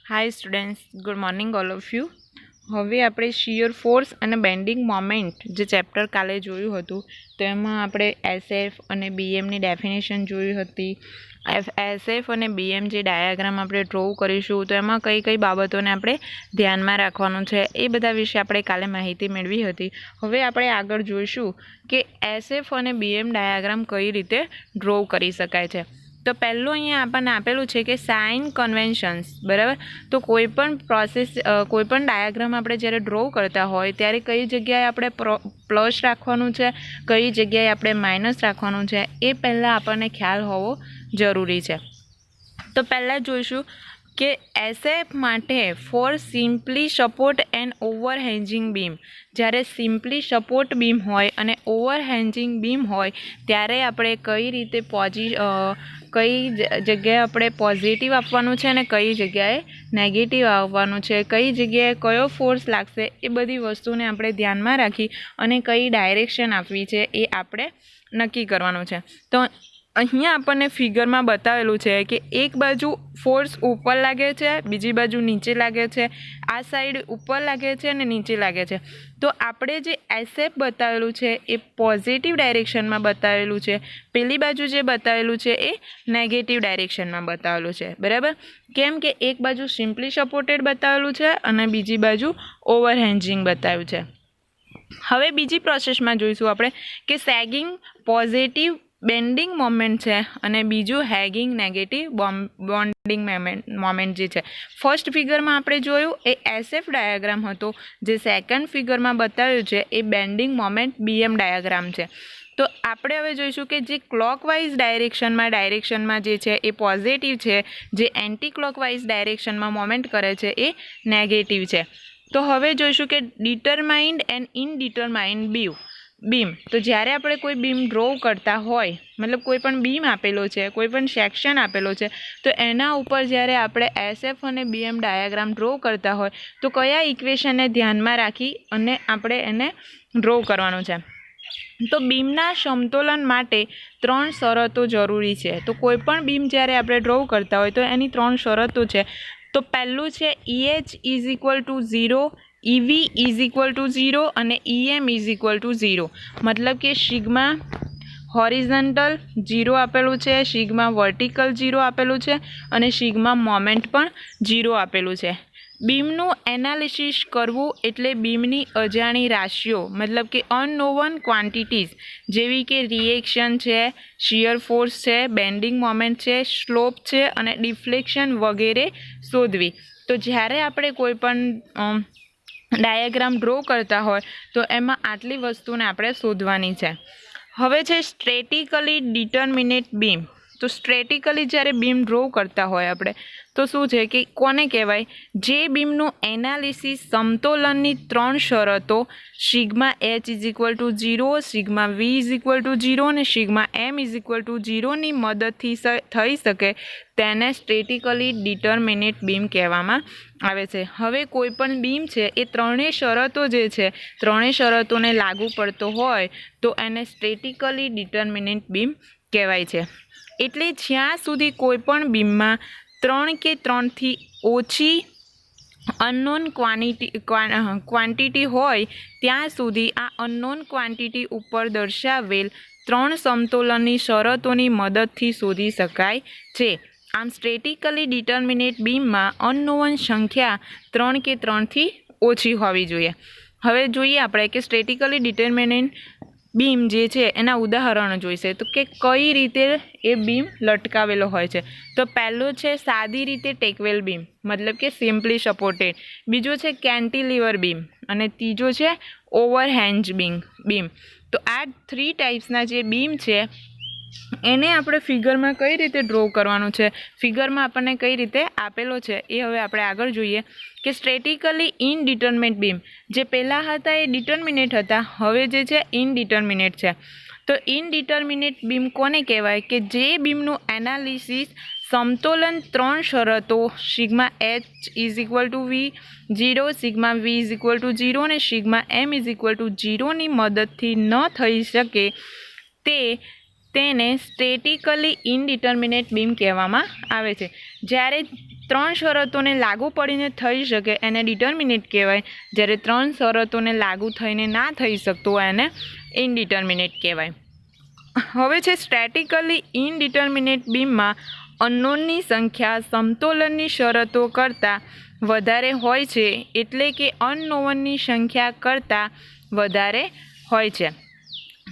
Hi students, good morning all of you. હવે આપણે shear force અને બેન્ડિંગ મોમેન્ટ જે ચેપ્ટર કાલે જોયું હતું તો એમાં આપણે એસએફ અને બીએમની ડેફિનેશન જોઈ હતી. એસએફ અને બીએમ જે ડાયાગ્રામ આપણે ડ્રો કરીશું તો એમાં કઈ કઈ બાબતોને આપણે ધ્યાનમાં રાખવાનું છે એ બધા વિશે આપણે કાલે માહિતી મેળવી હતી. હવે આપણે આગળ જોઈશું કે એસએફ અને બીએમ ડાયાગ્રામ કઈ રીતે ડ્રો કરી શકાય છે. તો પહેલું અહીંયા આપણને આપેલું છે કે સાઇન કન્વેન્શન્સ, બરાબર. તો કોઈપણ ડાયાગ્રામ આપણે જ્યારે ડ્રો કરતા હોય ત્યારે કઈ જગ્યાએ આપણે પ્લસ રાખવાનું છે, કઈ જગ્યાએ આપણે માઇનસ રાખવાનું છે એ પહેલાં આપણને ખ્યાલ હોવો જરૂરી છે. તો પહેલાં જોઈશું કે એસએફ માટે for simply support and overhanging beam. જ્યારે સિમ્પલી સપોર્ટ બીમ હોય અને ઓવરહેંજિંગ બીમ હોય ત્યારે આપણે કઈ રીતે કઈ જગ્યાએ આપણે પોઝિટિવ આપવાનું છે અને કઈ જગ્યાએ નેગેટિવ આપવાનું છે, કઈ જગ્યાએ કયો ફોર્સ લાગશે એ બધી વસ્તુને આપણે ધ્યાનમાં રાખી અને કઈ ડાયરેક્શન આપવી છે એ આપણે નક્કી કરવાનું છે. તો અહીંયા આપણને ફિગરમાં બતાવેલું છે કે એક બાજુ ફોર્સ ઉપર લાગે છે, બીજી બાજુ નીચે લાગે છે, આ સાઈડ ઉપર લાગે છે અને નીચે લાગે છે. તો આપણે જે એસએફ બતાવેલું છે એ પોઝિટિવ ડાયરેક્શનમાં બતાવેલું છે, પેલી બાજુ જે બતાવેલું છે એ નેગેટિવ ડાયરેક્શનમાં બતાવેલું છે, બરાબર. કેમ કે એક બાજુ સિમ્પલી સપોર્ટેડ બતાવેલું છે અને બીજી બાજુ ઓવરહેંજિંગ બતાવ્યું છે. હવે બીજી પ્રોસેસમાં જોઈશું આપણે કે સેગિંગ પોઝિટિવ બેન્ડિંગ મોમેન્ટ છે અને બીજું હેગિંગ નેગેટિવ બોન્ડિંગ મોમેન્ટ જે છે. ફર્સ્ટ ફિગરમાં આપણે જોયું એ એસએફ ડાયાગ્રામ હતો, જે સેકન્ડ ફિગરમાં બતાવ્યું છે એ બેન્ડિંગ મોમેન્ટ બીએમ ડાયાગ્રામ છે. તો આપણે હવે જોઈશું કે જે ક્લોકવાઇઝ ડાયરેક્શનમાં જે છે એ પોઝિટિવ છે, જે એન્ટી ક્લોકવાઇઝ ડાયરેક્શનમાં મોમેન્ટ કરે છે એ નેગેટિવ છે. તો હવે જોઈશું કે ડિટરમાઇન્ડ એન્ડ ઇનડિટરમાઇન્ડ બીમ. તો જ્યારે આપણે કોઈ બીમ ડ્રો કરતા હોય, મતલબ કોઈ પણ બીમ આપેલો છે, કોઈ પણ સેક્શન આપેલો છે, તો એના ઉપર જ્યારે આપણે એસએફ અને બીએમ ડાયાગ્રામ ડ્રો કરતા હોય તો કયા ઇક્વેશનને ધ્યાનમાં રાખી અને આપણે એને ડ્રો કરવાનું છે. તો બીમના સમતોલન માટે 3 શરતો જરૂરી છે. તો કોઈ પણ બીમ જ્યારે આપણે ડ્રો કરતા હોય તો એની 3 શરતો છે. તો પહેલું છે EH is equal to 0, EV is equal to 0 અને EM ઇઝ ઇક્વલ ટુ 0. મતલબ કે સિગ્મા હોરિઝોન્ટલ 0 આપેલું છે, સિગ્મા વર્ટિકલ 0 આપેલું છે અને સિગ્મા મોમેન્ટ પણ 0 આપેલું છે. બીમનું એનાલિસિસ કરવું એટલે બીમની અજાણી રાશિઓ, મતલબ કે અનનોવન ક્વોન્ટિટીઝ જેવી કે રિએક્શન છે, શિયર ફોર્સ છે, બેન્ડિંગ મોમેન્ટ છે, સ્લોપ છે અને ડિફ્લેક્શન વગેરે શોધવી. તો જ્યારે આપણે કોઈ પણ ડાયાગ્રામ ડ્રો કરતા હોય તો એમાં આટલી વસ્તુને આપણે શોધવાની છે. હવે છે સ્ટ્રેટિકલી ડિટર્મિનેટ બીમ. તો સ્ટ્રેટિકલી જ્યારે બીમ ડ્રો કરતા હોય આપણે તો શું છે કે કોને કહેવાય, જે બીમનું એનાલિસિસ સમતોલનની 3 શરતો sigma H is equal to 0, sigma V is equal to 0 અને sigma M is equal to 0ની મદદથી થઈ શકે તેને સ્ટ્રેટિકલી ડિટર્મિનેટ બીમ કહેવામાં આવે છે. હવે કોઈ પણ બીમ છે એ ત્રણેય શરતો જે છે, ત્રણેય શરતોને લાગુ પડતો હોય તો એને સ્ટ્રેટિકલી ડિટર્મિનેટ બીમ કહેવાય છે. એટલે જ્યાં સુધી કોઈ પણ બીમમાં 3 કે 3થી ઓછી અનનોન ક્વોન્ટિટી હોય ત્યાં સુધી આ અનનોન ક્વોન્ટિટી ઉપર દર્શાવેલ 3 સમતોલનની શરતોની મદદથી શોધી શકાય છે. આમ સ્ટ્રેટિકલી ડિટર્મિનેટ બીમમાં અનનોન સંખ્યા 3 કે 3થી ઓછી હોવી જોઈએ. હવે જોઈએ આપણે કે સ્ટ્રેટિકલી ડિટર્મિનેટ બીમ જે છે એના ઉદાહરણો જોઈશે. તો કે કઈ રીતે એ બીમ લટકાવેલો હોય છે. તો પહેલું છે સાદી રીતે ટેકવેલ બીમ, મતલબ કે સિમ્પલી સપોર્ટેડ. બીજો છે કેન્ટિલીવર બીમ અને ત્રીજો છે ઓવરહેંજ બીમ. તો આ 3 ટાઈપ્સના જે બીમ છે એને આપણે ફિગરમાં કઈ રીતે ડ્રો કરવાનું છે, ફિગરમાં આપણને કઈ રીતે આપેલો છે એ હવે આપણે આગળ જોઈએ. કે સ્ટ્રેટિકલી ઇનડિટર્મિનેટ બીમ, જે પહેલાં હતા એ ડિટર્મિનેટ હતા, હવે જે છે ઇનડિટર્મિનેટ છે. તો ઇનડિટર્મિનેટ બીમ કોને કહેવાય કે જે બીમનું એનાલિસિસ સમતોલન 3 શરતો sigma H is equal to 0, sigma V is equal to 0 અને sigma M is equal to 0ની મદદથી ન થઈ શકે તેને સ્ટેટિકલી ઇનડિટર્મિનેટ બીમ કહેવામાં આવે છે. જ્યારે 3 શરતોને લાગુ પડીને થઈ શકે એને ડિટર્મિનેટ કહેવાય, જ્યારે 3 શરતોને લાગુ થઈને ના થઈ શકતું હોય એને ઇનડિટર્મિનેટ કહેવાય. હવે છે સ્ટેટિકલી ઇનડિટર્મિનેટ બીમમાં અનનોનની સંખ્યા સમતોલનની શરતો કરતાં વધારે હોય છે, એટલે કે અનનોવનની સંખ્યા કરતાં વધારે હોય છે.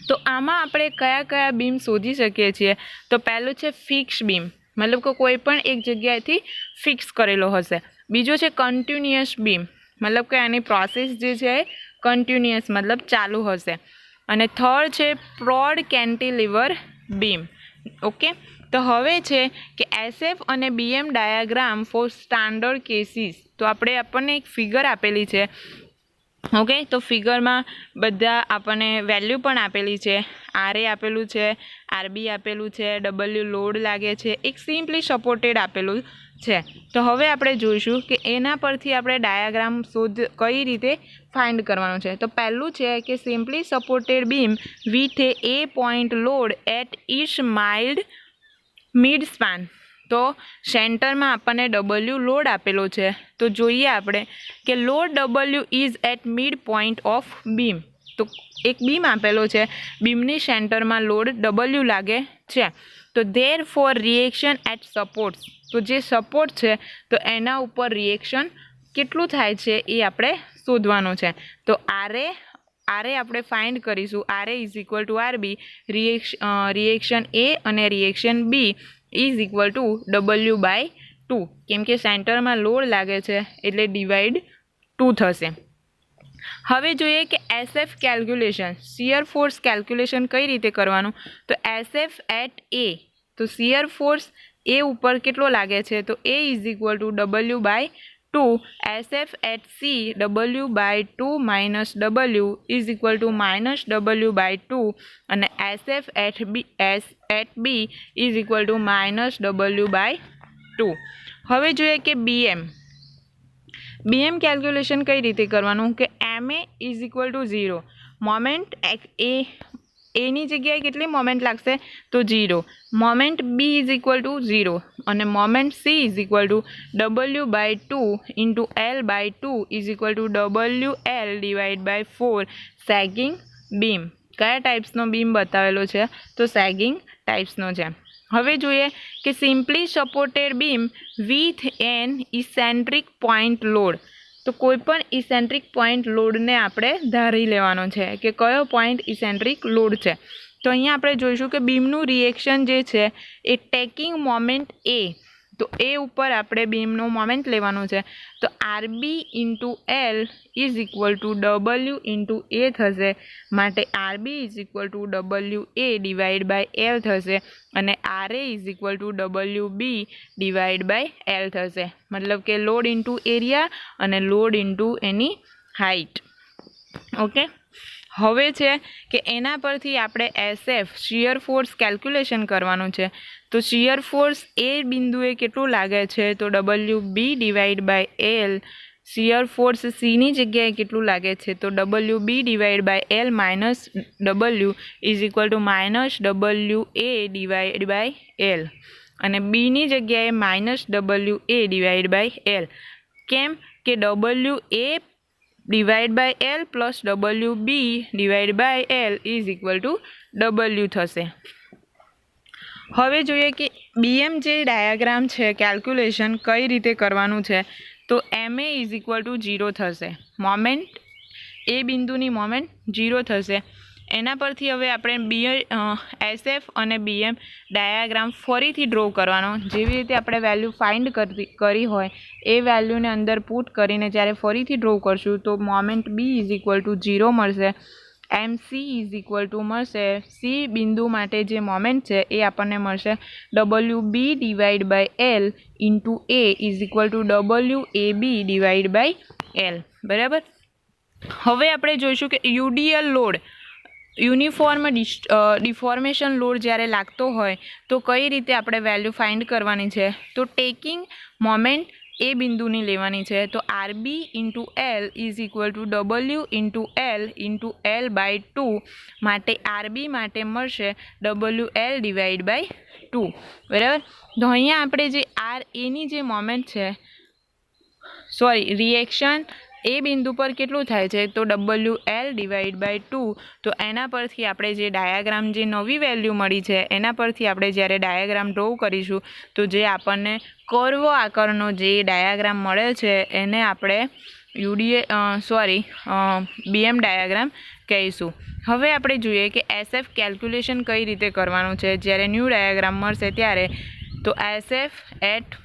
તો આમાં આપણે કયા કયા બીમ શોધી શકીએ છીએ? તો પહેલું છે ફિક્સ બીમ, મતલબ કે કોઈ પણ એક જગ્યાએથી ફિક્સ કરેલો હશે. બીજો છે કન્ટિન્યુઅસ બીમ, મતલબ કે આની પ્રોસેસ જે છે એ કન્ટિન્યુઅસ મતલબ ચાલુ હશે. અને થર્ડ છે પ્રોડ કેન્ટિલીવર બીમ. ઓકે, તો હવે છે કે SF અને BM diagram for standard cases. તો આપણને એક ફિગર આપેલી છે. ઓકે, તો ફિગરમાં બધા આપણને વેલ્યુ પણ આપેલી છે. RA આપેલું છે, RB આપેલું છે, W લોડ લાગે છે, એક સિમ્પલી સપોર્ટેડ આપેલું છે. તો હવે આપણે જોઈશું કે એના પરથી આપણે ડાયાગ્રામ કઈ રીતે ફાઇન્ડ કરવાનું છે. તો પહેલું છે કે simply supported beam with a point load at each mild mid span. તો સેન્ટરમાં આપણને W લોડ આપેલો છે. તો જોઈએ આપણે કે load W is at mid point of beam. તો એક બીમ આપેલો છે, બીમની સેન્ટરમાં લોડ W લાગે છે. તો therefore reaction at supports. તો જે સપોર્ટ છે તો એના ઉપર રિએક્શન કેટલું થાય છે એ આપણે શોધવાનું છે. તો RA આપણે ફાઇન્ડ કરીશું. RA is equal two RB. Reaction A અને reaction B is equal to W/2, કેમ કે સેન્ટરમાં લોડ લાગે છે એટલે ડિવાઈડ 2 થશે. હવે જોઈએ કે SF calculation, shear force calculation કઈ રીતે કરવાનું. તો SF એટ A, તો શિયર ફોર્સ A ઉપર કેટલો લાગે છે? તો A is equal to W/2. SF at C, W/2 minus W is equal to minus W/2. અને SF at B is equal to minus W/2. હવે જોઈએ કે BM કેલ્ક્યુલેશન કઈ રીતે કરવાનું કે MA is equal to 0. Moment એની જગ્યાએ કેટલી મોમેન્ટ લાગશે? તો 0. Moment B is equal to 0 અને moment C is equal to W/2 into L/2 is equal to WL/4. Sagging beam કયા ટાઈપ્સનો બીમ બતાવેલો છે? તો સેગિંગ ટાઈપ્સનો છે. હવે જોઈએ કે simply supported beam with an eccentric point load. તો કોઈ પણ ઇસેન્ટ્રિક પોઈન્ટ લોડને આપણે ધારી લેવાનો છે કે કયો પોઈન્ટ ઇસેન્ટ્રિક લોડ છે. તો અહીંયા આપણે જોઈશું કે બીમનું રિએક્શન જે છે એ ટેકિંગ મોમેન્ટ A. તો એ ઉપર આપણે બીમનું મોમેન્ટ લેવાનું છે. તો RB into L is equal two W into A થશે. માટે RB is equal two WA/L થશે અને RA is equal two WB/L થશે. મતલબ કે લોડ ઇન્ટુ એરિયા અને લોડ ઇન્ટુ એની હાઇટ. ઓકે, હવે છે કે એના પરથી આપણે SF શિયર ફોર્સ કેલ્ક્યુલેશન કરવાનું છે. તો શિયર ફોર્સ એ બિંદુએ કેટલું લાગે છે? તો WB/L. શિયર ફોર્સ Cની જગ્યાએ કેટલું લાગે છે? તો WB/L minus W is equal to minus WA/L. અને બીની જગ્યાએ માઇનસ WA/L. કેમ કે WA/L plus WB/L is equal two W થશે. હવે જોઈએ કે BM જે ડાયાગ્રામ છે કેલ્ક્યુલેશન કઈ રીતે કરવાનું છે. તો MA ઇઝ ઇક્વલ ટુ 0 થશે. મોમેન્ટ એ બિંદુની મોમેન્ટ 0 થશે. એના પરથી હવે આપણે SF અને BM ડાયાગ્રામ ફરીથી ડ્રો કરવાનો. જેવી રીતે આપણે વેલ્યુ ફાઇન્ડ કરી હોય એ વેલ્યુને અંદર પુટ કરીને જ્યારે ફરીથી ડ્રો કરશું તો moment B is equal to 0 મળશે. MC ઇઝ ઇક્વલ ટુ મળશે C બિંદુ માટે જે મોમેન્ટ છે એ આપણને મળશે WB/L into A is equal two WAB/L. બરાબર. હવે આપણે જોઈશું કે UDL load, uniform deformation load જ્યારે લાગતો હોય તો કઈ રીતે આપણે વેલ્યુ ફાઇન્ડ કરવાની છે. તો ટેકિંગ મોમેન્ટ એ બિંદુની લેવાની છે. તો RB into L is equal to W into L by 2 માટે આરબી માટે મળશે ડબલ્યુ એલ ડિવાઈડ બાય 2. બરાબર. તો અહીંયા આપણે જે આર એની જે મોમેન્ટ છે, સોરી રિએક્શન એ બિંદુ પર કેટલું થાય છે તો ડબલ્યુ એલ ડિવાઈડ બાય 2. તો એના પરથી આપણે જે ડાયાગ્રામ જે નવી વેલ્યુ મળી છે એના પરથી આપણે જ્યારે ડાયાગ્રામ ડ્રો કરીશું તો જે આપણને કર્વ આકારનો જે ડાયાગ્રામ મળે છે એને આપણે બીએમ ડાયાગ્રામ કહીશું. હવે આપણે જોઈએ કે એસએફ કેલ્ક્યુલેશન કઈ રીતે કરવાનું છે જ્યારે ન્યૂ ડાયાગ્રામ મળશે ત્યારે. તો એસએફ એટ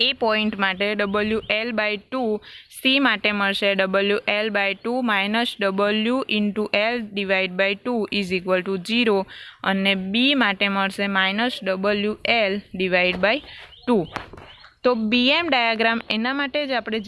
એ પોઈન્ટ માટે ડબલ્યુ એલ બાય 2, સી માટે મળશે W L by 2 minus W into L divide by 2 is equal to 0 અને બી માટે મળશે minus W L divide by 2. તો બીએમ ડાયાગ્રામ એના માટે જ આપણે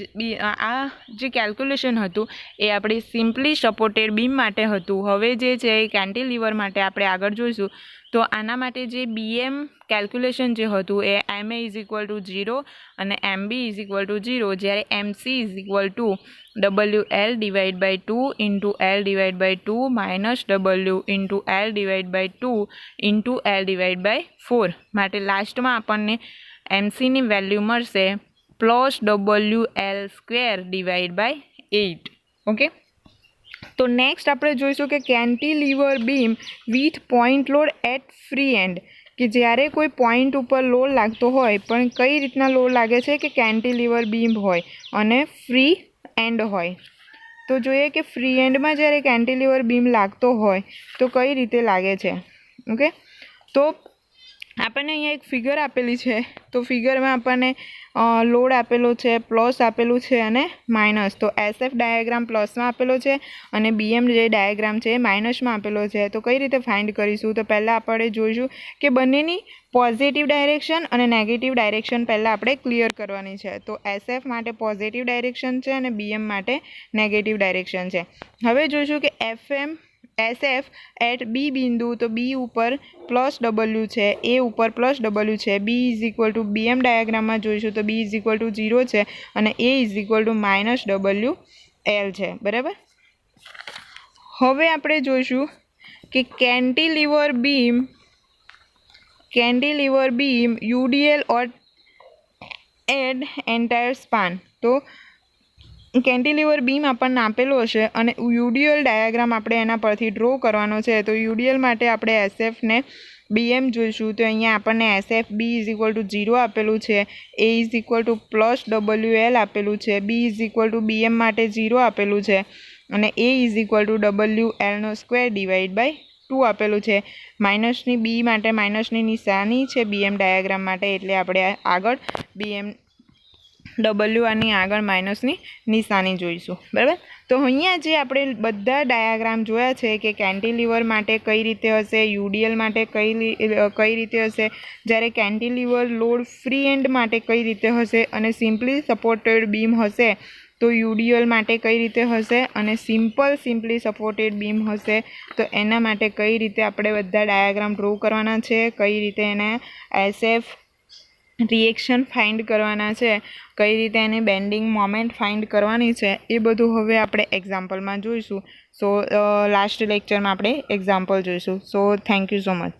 આ જે કેલ્ક્યુલેશન હતું એ આપણી સિમ્પલી સપોર્ટેડ બીમ માટે હતું. હવે જે છે એ કેન્ટિલીવર માટે આપણે આગળ જોઈશું. તો આના માટે જે બીએમ કેલ્ક્યુલેશન જે હતું એ એમએ ઇઝ ઇક્વલ ટુ 0 અને એમબી ઇઝ ઇક્વલ ટુ 0, જ્યારે MC is equal to W L divide by 2 into L divide by 2 minus W into L divide by 2 into L divide by 4 માટે લાસ્ટમાં આપણને એમસીની value મળશે plus W L square divide by 8. Okay. તો next આપણે જોઈશું કે cantilever beam with point load at free and, કે જ્યારે કોઈ પોઈન્ટ ઉપર લોડ લાગતો હોય પણ કઈ રીતના લોડ લાગે છે કે કેન્ટિલીવર બીમ હોય અને ફ્રી એન્ડ હોય. તો જોઈએ કે ફ્રી એન્ડમાં જ્યારે કેન્ટિલીવર બીમ લાગતો હોય તો કઈ રીતે લાગે છે. ઓકે. તો આપણને અહીંયા એક ફિગર આપેલી છે. તો ફિગરમાં આપણને લોડ આપેલો છે, પ્લસ આપેલું છે અને માઇનસ. તો એસએફ ડાયાગ્રામ પ્લસમાં આપેલો છે અને બીએમ જે ડાયાગ્રામ છે એ માઇનસમાં આપેલો છે. તો કઈ રીતે ફાઇન્ડ કરીશું? તો પહેલાં આપણે જોઈશું કે બંનેની પોઝિટિવ ડાયરેક્શન અને નેગેટિવ ડાયરેક્શન પહેલાં આપણે ક્લિયર કરવાની છે. તો એસએફ માટે પોઝિટિવ ડાયરેક્શન છે અને બીએમ માટે નેગેટિવ ડાયરેક્શન છે. હવે જોઈશું કે એસએફ એટ બી બિંદુ. તો બી ઉપર પ્લસ ડબલ્યુ છે, એ ઉપર પ્લસ ડબલ્યુ છે. B is equal to BM ડાયાગ્રામમાં જોઈશું તો બી ઇઝ ઇક્વલ ટુ 0 છે અને A is equal to minus W L છે. બરાબર. હવે આપણે જોઈશું કે cantilever beam UDL or at entire span. તો કેન્ટિલીવર બીમ આપણને આપેલો હશે અને યુડીએલ ડાયાગ્રામ આપણે એના પરથી ડ્રો કરવાનો છે. તો યુડીએલ માટે આપણે એસએફને બીએમ જોઈશું. તો અહીંયા આપણને SF B is equal to 0 આપેલું છે, A is equal to plus W L આપેલું છે, B is equal to BM માટે 0 આપેલું છે અને A is equal to W એલનો સ્ક્વેર ડિવાઈડ બાય 2 આપેલું છે. માઇનસની બી માટે માઇનસની નિશાની છે બીએમ ડાયાગ્રામ માટે, એટલે આપણે આગળ બીએમ ડબલ્યુ આની આગળ માઇનસની નિશાની જોઈશું. બરાબર. તો અહીંયા જે આપણે બધા ડાયાગ્રામ જોયા છે કે કેન્ટિલીવર માટે કઈ રીતે હશે, યુડીએલ માટે કઈ રીતે હશે, જ્યારે કેન્ટિલીવર લોડ ફ્રી એન્ડ માટે કઈ રીતે હશે અને સિમ્પલી સપોર્ટેડ બીમ હશે તો યુડીએલ માટે કઈ રીતે હશે અને સિમ્પલી સપોર્ટેડ બીમ હશે તો એના માટે કઈ રીતે આપણે બધા ડાયાગ્રામ ડ્રો કરવાના છે, કઈ રીતે એને એસએફ રિએક્શન ફાઇન્ડ કરવાના છે, કઈ રીતે એની બેન્ડિંગ મોમેન્ટ ફાઇન્ડ કરવાની છે, એ બધું હવે આપણે એક્ઝામ્પલમાં જોઈશું. સો લાસ્ટ લેક્ચરમાં આપણે એક્ઝામ્પલ જોઈશું. So thank you so much.